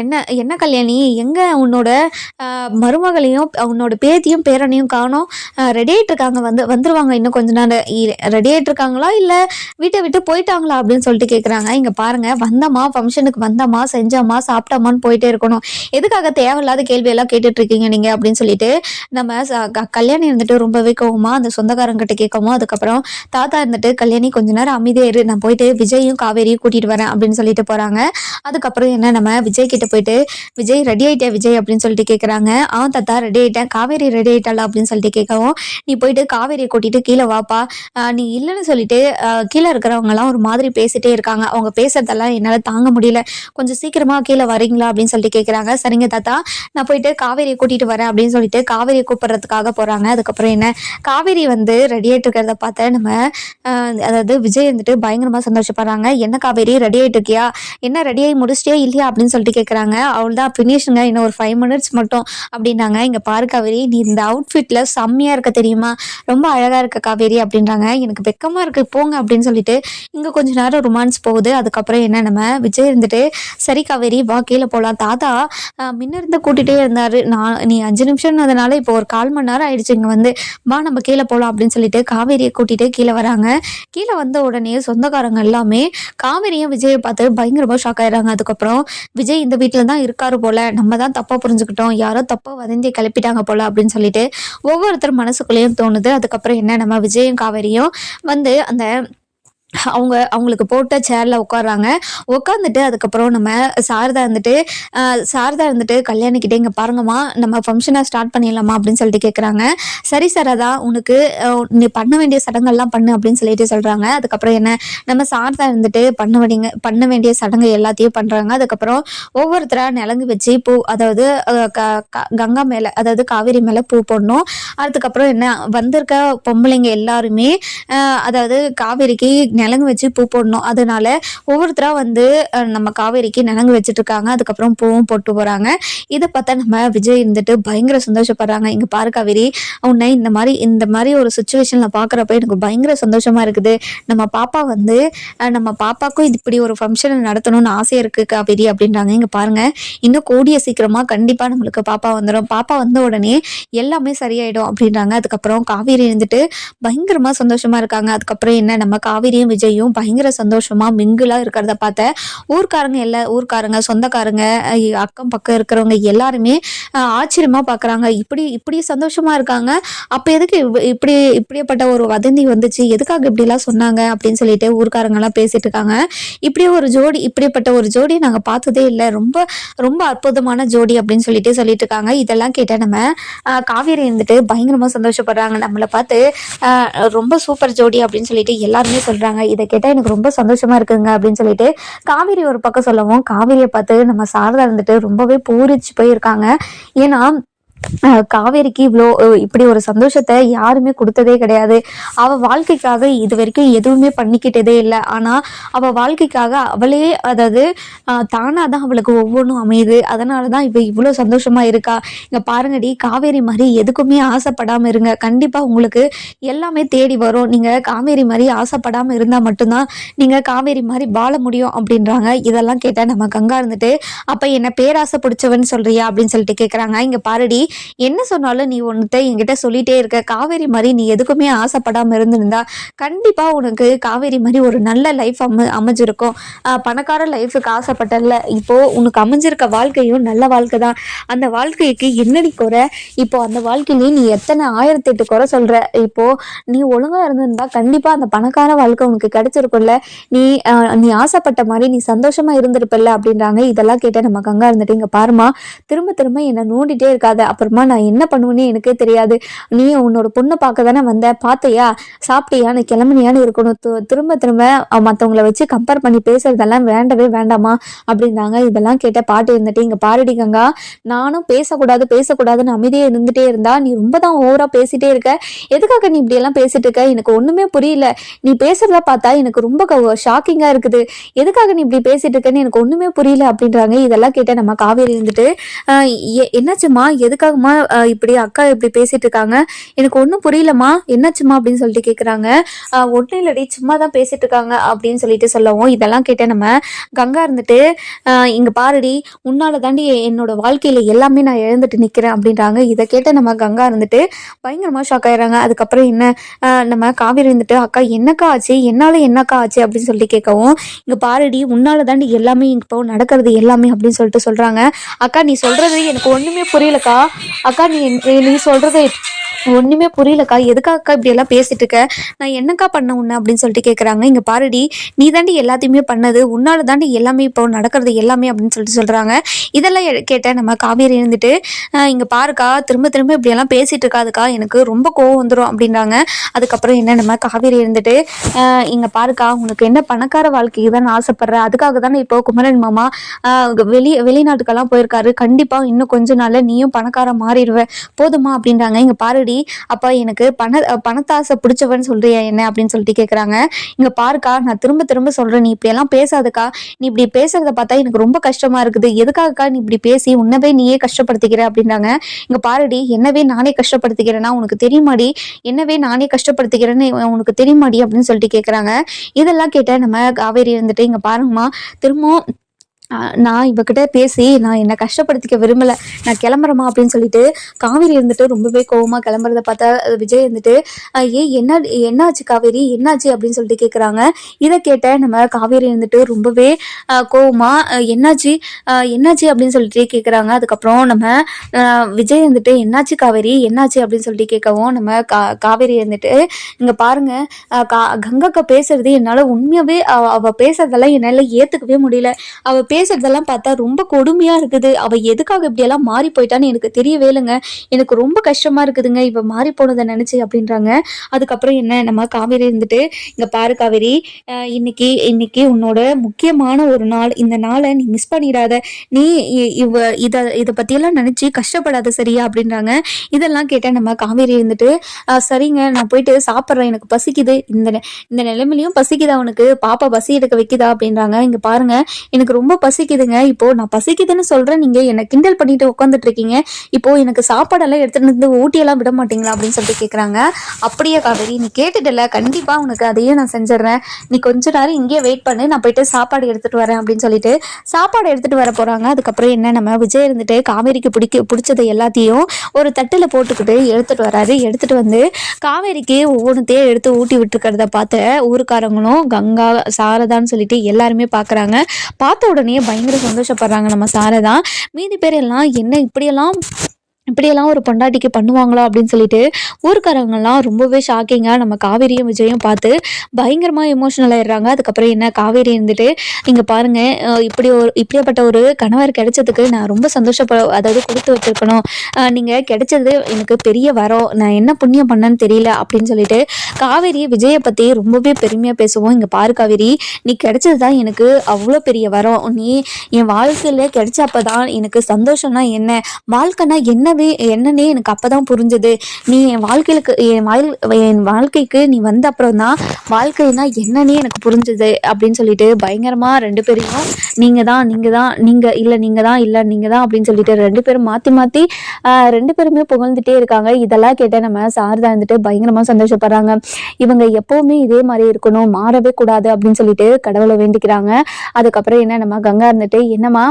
என்ன என்ன கல்யாணி, எங்க உன்னோட மருமகளையும் உன்னோட பேத்தியும் பேரனையும் காணோம், ரெடி ஆயிட்டு இருக்காங்க, வந்துருவாங்க இன்னும் கொஞ்ச நாள், ரெடி ஆயிட்டு இருக்காங்களா இல்லை வீட்டை விட்டு போயிட்டாங்களா அப்படின்னு சொல்லிட்டு கேட்குறாங்க. இங்கே பாருங்க, வந்தம்மா ஃபங்க்ஷனுக்கு வந்தம்மா செஞ்சம்மா சாப்பிட்டம்மான்னு போயிட்டே இருக்கணும், எதுக்காக தேவையில்லாத கேள்வியெல்லாம் கேட்டுட்டு இருக்கீங்க நீங்க அப்படின்னு சொல்லிட்டு நம்ம கல்யாணி இருந்துட்டு ரொம்பவே கோவமா அந்த சொந்தக்காரங்கிட்ட கேட்கவும், அதுக்கப்புறம் தாத்தா இருந்துட்டு கல்யாணி கொஞ்ச நேரம் அமைதியா இரு, நான் போயிட்டு விஜயும் காவேரியும் கூட்டிட்டு வரேன் அப்படின்னு சொல்லிட்டு போறாங்க. அதுக்கப்புறம் என்ன, நம்ம விஜய் கிட்ட போயிட்டு விஜய் ரெடி ஆயிட்டே விஜய் அப்படின்னு சொல்லிட்டு கேட்குறாங்க. தாத்தா ரெடி ஆயிட்டேன், காவேரி ரெடி ஆயிட்டாளா அப்படின்னு சொல்லிட்டு கேட்கவும், நீ போயிட்டு காவேரியை கூட்டிட்டு கீழே வாப்பா, நீ இல்லைன்னு சொல்லிட்டு கீழே இருக்கிறவங்கலாம் ஒரு மாதிரி பேசிட்டே இருக்காங்க, அவங்க பேசுறதெல்லாம் என்னால் தாங்க முடியல, கொஞ்சம் சீக்கிரமா கீழே வரீங்களா அப்படின்னு சொல்லிட்டு கேட்குறாங்க. சரிங்க தாத்தா, நான் போயிட்டு காவேரியை கூட்டிட்டு வரேன் அப்படின்னு சொல்லிட்டு காவேரியை கூப்பிடுறதுக்காக போறாங்க. அதுக்கப்புறம் என்ன, காவேரி வந்து ரெடி ஆயிட்டு இருக்கிறத பார்த்த நம்ம அதாவது விஜய் வந்துட்டு பயங்கரமா சந்தோஷப்படுறாங்க. என்ன காவேரி ரெடி ஆயிட்டு இருக்கியா, என்ன ரெடி ஆகி முடிச்சிட்டே இல்லையா அப்படின்னு சொல்லிட்டு கேட்குறாங்க. அவள் தான் ஃபினிஷுங்க, இன்னும் ஒரு 5 minutes மட்டும் அப்படின்னாங்க. இங்கே பாரு காவேரி, நீ இந்த அவுட்ஃபிட்டில் செம்மையாக இருக்க தெரியுமா, ரொம்ப அழகாக இருக்க காவேரி அப்படின்றாங்க. எனக்கு வெக்கமாக இருக்குது போங்க அப்படின்னு சொல்லிட்டு இங்கே கொஞ்ச நேரம் ரொமான்ஸ் போகுது. அதுக்கப்புறம் என்ன, நம்ம விஜய் இருந்துட்டு சரி காவேரி வா கீழே போகலாம், தாத்தா முன்ன இருந்து கூட்டிகிட்டே இருந்தார், நீ 5 நிமிஷம்னதுனால இப்போ ஒரு 1/4 மணி நேரம் ஆயிடுச்சு, இங்கே வந்து வா நம்ம கீழே போகலாம் அப்படின்னு சொல்லிட்டு காவேரியை கூட்டிகிட்டு கீழே வராங்க. கீழே வந்த உடனே சொந்தக்காரங்க எல்லாமே காவேரியும் விஜயை பார்த்து பயங்கரமாக ஷாக் ஆயிடுறாங்க. அதுக்கப்புறம் விஜய் இந்த வீட்டில் தான் இருக்காரு போல, நம்ம தான் தப்பாக புரிஞ்சுக்கிட்டோம், யாரோ தப்பாக வதந்தி கிளப்பிட்டாங்க போல அப்படின்னு சொல்லிட்டு ஒவ்வொருத்தர் மனசுக்குள்ளேயும் தோணுது. அதுக்கப்புறம் என்ன, நம்ம விஜயும் காவேரியும் வந்து அந்த அவங்களுக்கு போட்ட சேர்ல உட்காடுறாங்க. உட்காந்துட்டு அதுக்கப்புறம் நம்ம சாரதா இருந்துட்டு கல்யாணிக்கிட்டே இங்கே பாருங்கம்மா, நம்ம ஃபங்க்ஷனை ஸ்டார்ட் பண்ணிடலாமா அப்படின்னு சொல்லிட்டு கேட்குறாங்க. சரி சாரதா, உனக்கு நீ பண்ண வேண்டிய சடங்கெல்லாம் பண்ணு அப்படின்னு சொல்லிட்டு சொல்கிறாங்க. அதுக்கப்புறம் என்ன, நம்ம சாரதா இருந்துட்டு பண்ண வேண்டிய சடங்கு எல்லாத்தையும் பண்ணுறாங்க. அதுக்கப்புறம் ஒவ்வொருத்தராக நிலங்கு வச்சு பூ, அதாவது கங்கா மேலே, அதாவது காவேரி மேலே பூ போடணும். அதுக்கப்புறம் என்ன, வந்திருக்க பொம்பளைங்க எல்லாருமே அதாவது காவேரிக்கு நிலங்கு வச்சு பூ போடணும். அதனால ஒவ்வொருத்தராக வந்து நம்ம காவேரிக்கு நிலங்கு வச்சுட்டு இருக்காங்க. அதுக்கப்புறம் பூவும் போட்டு போகிறாங்க. இதை பார்த்தா நம்ம விஜய் இருந்துட்டு பயங்கர சந்தோஷப்படுறாங்க. இங்கே பாரு காவேரி, உன்னை இந்த மாதிரி ஒரு சுச்சுவேஷனில் பார்க்குறப்ப எனக்கு பயங்கர சந்தோஷமாக இருக்குது. நம்ம பாப்பாவுக்கும் இப்படி ஒரு ஃபங்க்ஷனை நடத்தணும்னு ஆசையாக இருக்குது காவேரி அப்படின்றாங்க. இங்கே பாருங்கள், இன்னும் கூடிய சீக்கிரமாக கண்டிப்பாக நம்மளுக்கு பாப்பா வந்துடும், பாப்பா வந்த உடனே எல்லாமே சரியாயிடும் அப்படின்றாங்க. அதுக்கப்புறம் காவேரி இருந்துட்டு பயங்கரமாக சந்தோஷமாக இருக்காங்க. அதுக்கப்புறம் என்ன, நம்ம காவேரியும் விஜயும் பயங்கர சந்தோஷமா மிங்கிளா இருக்கிறத பார்த்த ஊர்க்காரங்க சொந்தக்காரங்க அக்கம் பக்கம் இருக்கிறவங்க எல்லாருமே ஆச்சரியமா பாக்குறாங்க. இப்படி சந்தோஷமா இருக்காங்க, அப்ப எதுக்கு இப்படிப்பட்ட ஒரு வதந்தி வந்துச்சு, எதுக்காக இப்படி எல்லாம் சொன்னாங்க அப்படின்னு சொல்லிட்டு ஊர்க்காரங்க எல்லாம் பேசிட்டு இருக்காங்க. இப்படிப்பட்ட ஒரு ஜோடி நாங்க பார்த்ததே இல்லை, ரொம்ப ரொம்ப அற்புதமான ஜோடி அப்படின்னு சொல்லிட்டு இருக்காங்க. இதெல்லாம் கேட்ட நம்ம காவேரி இருந்துட்டு பயங்கரமா சந்தோஷப்படுறாங்க. நம்மளை பார்த்து ரொம்ப சூப்பர் ஜோடி அப்படின்னு சொல்லிட்டு எல்லாருமே சொல்றாங்க. இதை கேட்டால் எனக்கு ரொம்ப சந்தோஷமா இருக்குங்க அப்படின்னு சொல்லிட்டு காவேரி ஒரு பக்கம் சொல்லவும், காவேரியை பார்த்து நம்ம சாரதா இருந்துட்டு ரொம்பவே பூரிச்சு போயிருக்காங்க. ஏன்னா காவேரிக்கு இப்படி ஒரு சந்தோஷத்தை யாருமே கொடுத்ததே கிடையாது. அவ வாழ்க்கைக்காக இது வரைக்கும் எதுவுமே பண்ணிக்கிட்டதே இல்லை. ஆனா அவ வாழ்க்கைக்காக அவளே, அதாவது தானாதான் அவளுக்கு ஒவ்வொன்றும் அமையுது. அதனாலதான் இவ இவ்வளவு சந்தோஷமா இருக்கா. இங்க பாருங்கடி, காவேரி மாதிரி எதுக்குமே ஆசைப்படாம இருங்க, கண்டிப்பா உங்களுக்கு எல்லாமே தேடி வரும். நீங்க காவேரி மாதிரி ஆசைப்படாம இருந்தா மட்டும்தான் நீங்க காவேரி மாதிரி வாழ முடியும் அப்படின்றாங்க. இதெல்லாம் கேட்டா நம்ம கங்கா இருந்துட்டு, அப்ப என்ன பேராசை பிடிச்சவன்னு சொல்றியா அப்படின்னு சொல்லிட்டு கேட்குறாங்க. இங்க பாருடி, என்ன சொன்னாலும் நீ ஒன்றுத்த என்கிட்ட சொல்லிட்டே இருக்க, காவேரி மாதிரி நீ எதுக்குமே ஆசைப்படாம இருந்திருந்தா கண்டிப்பா உனக்கு காவேரி மாதிரி ஒரு நல்ல லைஃப் அமைஞ்சிருக்கும். பணக்கார லைஃபுக்கு ஆசைப்பட்டல, இப்போ உனக்கு அமைஞ்சிருக்க வாழ்க்கையும் நல்ல வாழ்க்கை தான். அந்த வாழ்க்கைக்கு என்னடி குறை, இப்போ அந்த வாழ்க்கையிலேயே நீ எத்தனை 1008 குறை சொல்ற. இப்போ நீ ஒழுங்கா இருந்திருந்தா கண்டிப்பா அந்த பணக்கார வாழ்க்கை உனக்கு கிடைச்சிருக்கும்ல, நீ ஆசைப்பட்ட மாதிரி நீ சந்தோஷமா இருந்திருப்பல்ல அப்படின்றாங்க. இதெல்லாம் கேட்ட நம்ம கங்கா இருந்துட்டு, இங்க பாருமா, திரும்ப திரும்ப என்னை நோண்டிட்டே இருக்காத, அப்ப அப்புறமா நான் என்ன பண்ணுவேன்னு எனக்கே தெரியாது. நீ உன்னோட பொண்ணை பார்க்க தானே வந்த, பார்த்தையா, சாப்பிட்டியா, நீ கிளம்புனியான்னு இருக்கணும். திரும்ப திரும்ப மற்றவங்கள வச்சு கம்பேர் பண்ணி பேசுறதெல்லாம் வேண்டவே வேண்டாமா அப்படின்றாங்க. இதெல்லாம் கேட்ட பாட்டு இருந்துட்டு, இங்க பாருடி கங்கா, நானும் பேசக்கூடாது பேசக்கூடாதுன்னு அமைதியே இருந்துட்டே இருந்தா நீ ரொம்ப தான் ஓவரா பேசிட்டே இருக்க. எதுக்காக நீ இப்படி எல்லாம் பேசிட்டு இருக்க, எனக்கு ஒண்ணுமே புரியல. நீ பேசுறத பார்த்தா எனக்கு ரொம்ப ஷாக்கிங்கா இருக்குது. எதுக்காக நீ இப்படி பேசிட்டு இருக்கன்னு எனக்கு ஒண்ணுமே புரியல அப்படின்றாங்க. இதெல்லாம் கேட்ட நம்ம காவேரி இருந்துட்டு, என்னாச்சுமா, எதுக்காகமா இப்படி அக்கா இப்படி பேசிட்டு இருக்காங்க, எனக்கு ஒன்றும் புரியலம்மா, என்னாச்சுமா அப்படின்னு சொல்லிட்டு கேட்குறாங்க. ஒன்றும் இல்லடி, சும்மா தான் பேசிட்டு இருக்காங்க அப்படின்னு சொல்லிட்டு சொல்லவும், இதெல்லாம் கேட்ட நம்ம கங்கா இருந்துட்டு, இங்க பாருடி, உன்னால தாண்டி என்னோட வாழ்க்கையில எல்லாமே நான் இழந்துட்டு நிக்கிறேன் அப்படின்றாங்க. இதை கேட்ட நம்ம கங்கா இருந்துட்டு பயங்கரமா ஷாக் ஆயிடுறாங்க. அதுக்கப்புறம் என்ன, நம்ம காவேரி இருந்துட்டு, அக்கா என்னக்கா ஆச்சு, என்னால என்னக்கா ஆச்சு அப்படின்னு சொல்லிட்டு கேட்கவும், இங்க பாருடி, உன்னால தாண்டி எல்லாமே இப்போ நடக்கிறது எல்லாமே அப்படின்னு சொல்லிட்டு சொல்றாங்க. அக்கா நீ சொல்றது எனக்கு ஒண்ணுமே புரியலக்கா, அக்கா நீ சொல்றது ஒண்ணுமே புரியலக்கா, எதுக்காக்கா இப்படி எல்லாம் பேசிட்டு இருக்க, நான் என்னக்கா பண்ண உன்ன அப்படின்னு சொல்லிட்டு கேட்குறாங்க. இங்க பாருடி, நீ தாண்டி எல்லாத்தையுமே பண்ணது, உன்னால தாண்டி எல்லாமே இப்போ நடக்கிறது எல்லாமே அப்படின்னு சொல்லிட்டு சொல்றாங்க. இதெல்லாம் கேட்ட நம்ம காவேரி இருந்துட்டு, இங்க பாருக்கா, திரும்ப திரும்ப இப்படி எல்லாம் பேசிட்டு இருக்காதுக்கா, எனக்கு ரொம்ப கோவம் வந்துடும் அப்படின்றாங்க. அதுக்கப்புறம் என்ன, நம்ம காவேரி இருந்துட்டு, இங்க பாருக்கா, உனக்கு என்ன பணக்கார வாழ்க்கைக்கு தான் ஆசைப்படுற, அதுக்காக தானே இப்போ குமரன் மாமா வெளிநாட்டுக்கெல்லாம் போயிருக்காரு, கண்டிப்பா இன்னும் கொஞ்ச நாள்ல நீயும் பணக்கார மாறிடுவ, போதுமா அப்படின்றாங்க. இங்க பாருடி, அப்ப எனக்கு பணத்தாசை பிடிச்சவன் சொல்றியா என்ன அப்படின்னு சொல்லிட்டு கேட்குறாங்க. இங்க பாருக்கா, நான் திரும்ப திரும்ப சொல்றேன், நீ இப்படி எல்லாம் பேசாதக்கா, நீ இப்படி பேசுறத பார்த்தா எனக்கு ரொம்ப கஷ்டமா இருக்குது, எதுக்காகக்கா நீ இப்படி பேசி உன்னவே நீயே கஷ்டப்படுத்திக்கிற அப்படின்றாங்க. இங்க பாருடி, என்னவே நானே கஷ்டப்படுத்திக்கிறேன்னா உனக்கு தெரியுமாடி, என்னவே நானே கஷ்டப்படுத்திக்கிறேன்னு உனக்கு தெரியுமாடி அப்படின்னு சொல்லிட்டு கேட்குறாங்க. இதெல்லாம் கேட்ட நம்ம காவேரி இருந்துட்டு, இங்க பாருங்கம்மா, திரும்பவும் நான் இவகிட்ட பேசி நான் என்னை கஷ்டப்படுத்திக்க விரும்பலை, நான் கிளம்புறேம்மா அப்படின்னு சொல்லிட்டு காவேரி இருந்துட்டு ரொம்பவே கோவமாக கிளம்புறத பார்த்தா விஜய் இருந்துட்டு, என்னாச்சு காவேரி, என்னாச்சு அப்படின்னு சொல்லிட்டு கேட்குறாங்க. இதை கேட்ட நம்ம காவேரி இருந்துட்டு ரொம்பவே கோவமாக என்னாச்சு என்னாச்சு அப்படின்னு சொல்லிட்டு கேட்குறாங்க. அதுக்கப்புறம் நம்ம விஜய் இருந்துட்டு என்னாச்சு காவேரி, என்னாச்சு அப்படின்னு சொல்லிட்டு கேட்கவும், நம்ம காவேரி இருந்துட்டு, இங்கே பாருங்க, கங்காக்கா பேசுறது என்னால் உண்மையாகவே அவள் பேசுறதெல்லாம் என்னால் ஏற்றுக்கவே முடியல, அவள் பேசுறதெல்லாம் பார்த்தா ரொம்ப கொடுமையா இருக்குது, அவ எதுக்காக இப்படி எல்லாம் மாறி போயிட்டான்னு எனக்கு தெரியவே இல்லைங்க, எனக்கு ரொம்ப கஷ்டமா இருக்குதுங்க இவ மாறி போனதை நினைச்சு அப்படின்றாங்க. அதுக்கப்புறம் என்ன, நம்ம காவேரி இருந்துட்டு, இங்க பாரு காவேரி, இன்னைக்கு உன்னோட முக்கியமான ஒரு நாள், இந்த நாளை நீ மிஸ் பண்ணிடாத, நீ இதை பத்தியெல்லாம் நினைச்சு கஷ்டப்படாத சரியா அப்படின்றாங்க. இதெல்லாம் கேட்ட நம்ம காவேரி இருந்துட்டு, சரிங்க நான் போயிட்டு சாப்பிட்றேன், எனக்கு பசிக்குது, இந்த நிலைமையிலையும் பசிக்குதா உனக்கு, பாப்பா பசி எடுக்க வைக்குதா அப்படின்றாங்க. இங்க பாருங்க, எனக்கு ரொம்ப பசிக்குதுங்க, இப்போ நான் பசிக்குதுன்னு சொல்றேன், நீங்க என்ன கிண்டல் பண்ணிட்டு உட்காந்துட்டு இருக்கீங்க, இப்போ எனக்கு சாப்பாடெல்லாம் எடுத்துட்டு வந்து ஊட்டியெல்லாம் விட மாட்டீங்களா அப்படின்னு சொல்லிட்டு கேட்குறாங்க. அப்படியே காவேரி, நீ கேட்டுட்டல, கண்டிப்பா உனக்கு அதையே நான் செஞ்சிடறேன், நீ கொஞ்ச நேரம் இங்கேயே வெயிட் பண்ணு, நான் போயிட்டு சாப்பாடு எடுத்துட்டு வரேன் அப்படின்னு சொல்லிட்டு சாப்பாடு எடுத்துட்டு வர போறாங்க. அதுக்கப்புறம் என்ன, நம்ம விஜய் இருந்துட்டு காவேரிக்கு பிடிச்சதை எல்லாத்தையும் ஒரு தட்டுல போட்டுக்கிட்டு எடுத்துட்டு வராரு. எடுத்துட்டு வந்து காவேரிக்கு ஒவ்வொன்றுத்தையும் எடுத்து ஊட்டி விட்டுருக்கிறத பார்த்து ஊருக்காரங்களும் கங்கா சாரதான்னு சொல்லிட்டு எல்லாருமே பார்க்குறாங்க. பார்த்த உடனே பயங்கர சந்தோஷப்படுறாங்க நம்ம சாரதா. மீதி பேர் எல்லாம் என்ன இப்படியெல்லாம் ஒரு பொண்டாட்டிக்கு பண்ணுவாங்களா அப்படின்னு சொல்லிட்டு ஊருக்காரங்கெல்லாம் ரொம்பவே ஷாக்கிங்காக நம்ம காவேரியும் விஜயும் பார்த்து பயங்கரமாக எமோஷனல் ஆயிடுறாங்க. அதுக்கப்புறம் என்ன, காவேரி இருந்துட்டு, இங்கே பாருங்க, இப்படியாப்பட்ட ஒரு கணவர் கிடைச்சதுக்கு நான் ரொம்ப அதாவது கொடுத்து வச்சிருக்கணும், நீங்கள் கிடைச்சது எனக்கு பெரிய வரம், நான் என்ன புண்ணியம் பண்ணேன்னு தெரியல அப்படின்னு சொல்லிட்டு காவேரி விஜயை பற்றி ரொம்பவே பெருமையாக பேசுவோம். இங்கே பாரு காவேரி, நீ கிடைச்சது தான் எனக்கு அவ்வளோ பெரிய வரம், நீ என் வாழ்க்கையில் கிடைச்சப்ப தான் எனக்கு சந்தோஷம்னா என்ன, வாழ்க்கைனா என்னன்னே எனக்கு அப்பதான் புரிஞ்சது, நீ என் வாழ்க்கைக்கு நீ வந்த அப்புறம் தான் வாழ்க்கைனா என்னன்னே எனக்கு புரிஞ்சது அப்படின்னு சொல்லிட்டு பயங்கரமா ரெண்டு பேரையும் நீங்க தான் அப்படின்னு சொல்லிட்டு ரெண்டு பேரும் மாத்தி ரெண்டு பேருமே புகழ்ந்துட்டே இருக்காங்க. இதெல்லாம் கேட்ட நம்ம சாரதா இருந்துட்டு பயங்கரமா சந்தோஷப்படுறாங்க. இவங்க எப்பவுமே இதே மாதிரி இருக்கணும், மாறவே கூடாது அப்படின்னு சொல்லிட்டு கடவுளை வேண்டிக்கிறாங்க. அதுக்கப்புறம் என்ன, நம்ம கங்கா இருந்துட்டு, என்னம்மா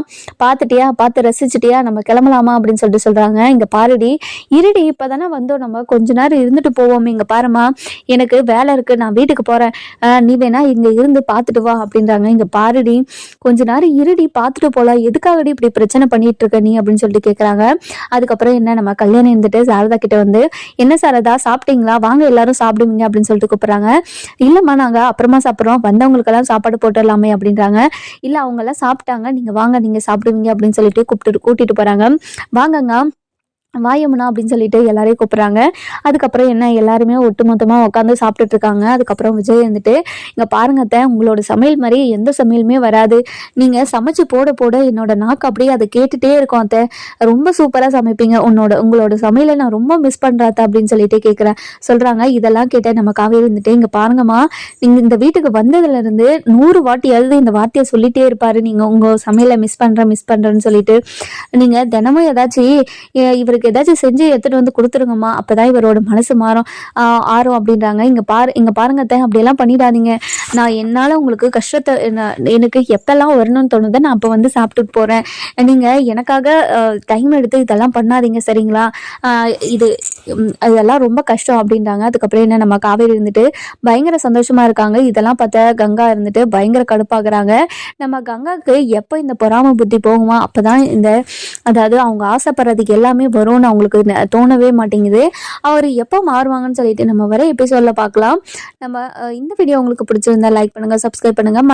பார்த்து ரசிச்சுட்டியா, நம்ம கிளம்பலாமா அப்படின்னு சொல்லிட்டு சொல்றாங்க. இங்க பாருடி, இருடி, இப்பதானே வந்தோம், நம்ம கொஞ்ச நேரம் இருந்துட்டு போவோம், இங்க பாருமா, எனக்கு வேலை இருக்கு, நான் வீட்டுக்கு போறேன், நீ வேணா இங்க இருந்து பாத்துட்டு வா அப்படின்றாங்க. இங்க பாருடி, கொஞ்ச நேரம் இருடி, பாத்துட்டு போலாம், எதுக்காகடி இப்படி பிரச்சனை பண்ணிட்டு இருக்க நீ அப்படின்னு சொல்லிட்டு கேக்குறாங்க. அதுக்கப்புறம் என்ன, நம்ம கல்யாணம் இருந்துட்டு சாரதா கிட்ட வந்து, என்ன சாரதா சாப்பிட்டீங்களா, வாங்க எல்லாரும் சாப்பிடுவீங்க அப்படின்னு சொல்லிட்டு கூப்பிடுறாங்க. இல்லம்மா, நாங்க அப்புறமா சாப்பிட்றோம், வந்தவங்களுக்கெல்லாம் சாப்பாடு போட்டுடலாமே அப்படின்றாங்க. இல்ல, அவங்க எல்லாம் சாப்பிட்டாங்க, நீங்க வாங்க, நீங்க சாப்பிடுவீங்க அப்படின்னு சொல்லிட்டு கூட்டிட்டு போறாங்க. வாங்கங்க, வாயமுனா அப்படின்னு சொல்லிட்டு எல்லாரையும் கூப்பிட்றாங்க. அதுக்கப்புறம் என்ன எல்லாருமே ஒட்டுமொத்தமாக உட்காந்து சாப்பிட்டுட்டு இருக்காங்க. அதுக்கப்புறம் விஜய் வந்துட்டு, இங்கே பாருங்க அத்தை, உங்களோட சமையல் மாதிரி எந்த சமையலுமே வராது. நீங்கள் சமைச்சு போட போட என்னோட நாக்கு அப்படியே அதை கேட்டுகிட்டே இருக்கோம் அத்தை. ரொம்ப சூப்பராக சமைப்பீங்க. உங்களோட சமையலை நான் ரொம்ப மிஸ் பண்ணுறேன் அத்தை அப்படின்னு சொல்லிட்டு சொல்கிறாங்க. இதெல்லாம் கேட்ட நம்ம காவேரி வந்துட்டு, இங்கே பாருங்கம்மா, நீங்கள் இந்த வீட்டுக்கு வந்ததுலேருந்து 100 வாட்டியாவது இந்த வார்த்தையை சொல்லிகிட்டே இருப்பார். நீங்கள் உங்கள் சமையலை மிஸ் பண்ணுறேன்னு சொல்லிட்டு நீங்கள் தினமும் ஏதாச்சும் இவருக்கு ஏதாச்சும் செஞ்சு எடுத்துகிட்டு வந்து கொடுத்துருங்கம்மா, அப்போ தான் இவரோட மனசு ஆறும் அப்படின்றாங்க. இங்கே பாருங்க அத்தை, அப்படியெல்லாம் பண்ணிடாதீங்க. நான் என்னால் உங்களுக்கு கஷ்டத்தை எனக்கு எப்போல்லாம் வரணும்னு தோணுதோ நான் அப்போ வந்து சாப்பிட்டுட்டு போகிறேன். நீங்கள் எனக்காக டைம் எடுத்து இதெல்லாம் பண்ணாதீங்க சரிங்களா? இதெல்லாம் ரொம்ப கஷ்டம் அப்படின்றாங்க. அதுக்கப்புறம் என்ன நம்ம காவேரி இருந்துட்டு பயங்கர சந்தோஷமாக இருக்காங்க. இதெல்லாம் பார்த்தா கங்கா இருந்துட்டு பயங்கர கடுப்பாகிறாங்க. நம்ம கங்காவுக்கு எப்போ இந்த பொறாம புத்தி போகுமா, அப்போ தான் அதாவது அவங்க ஆசைப்படுறதுக்கு எல்லாமே வரும்னு அவங்களுக்கு தோணவே மாட்டேங்குது. அவர் எப்போ மாறுவாங்கன்னு சொல்லிட்டு நம்ம வர எபிசோடில் பார்க்கலாம். நம்ம இந்த வீடியோ உங்களுக்கு பிடிச்சிருந்தா லைக் பண்ணுங்கள், சப்ஸ்கிரைப் பண்ணுங்கள்.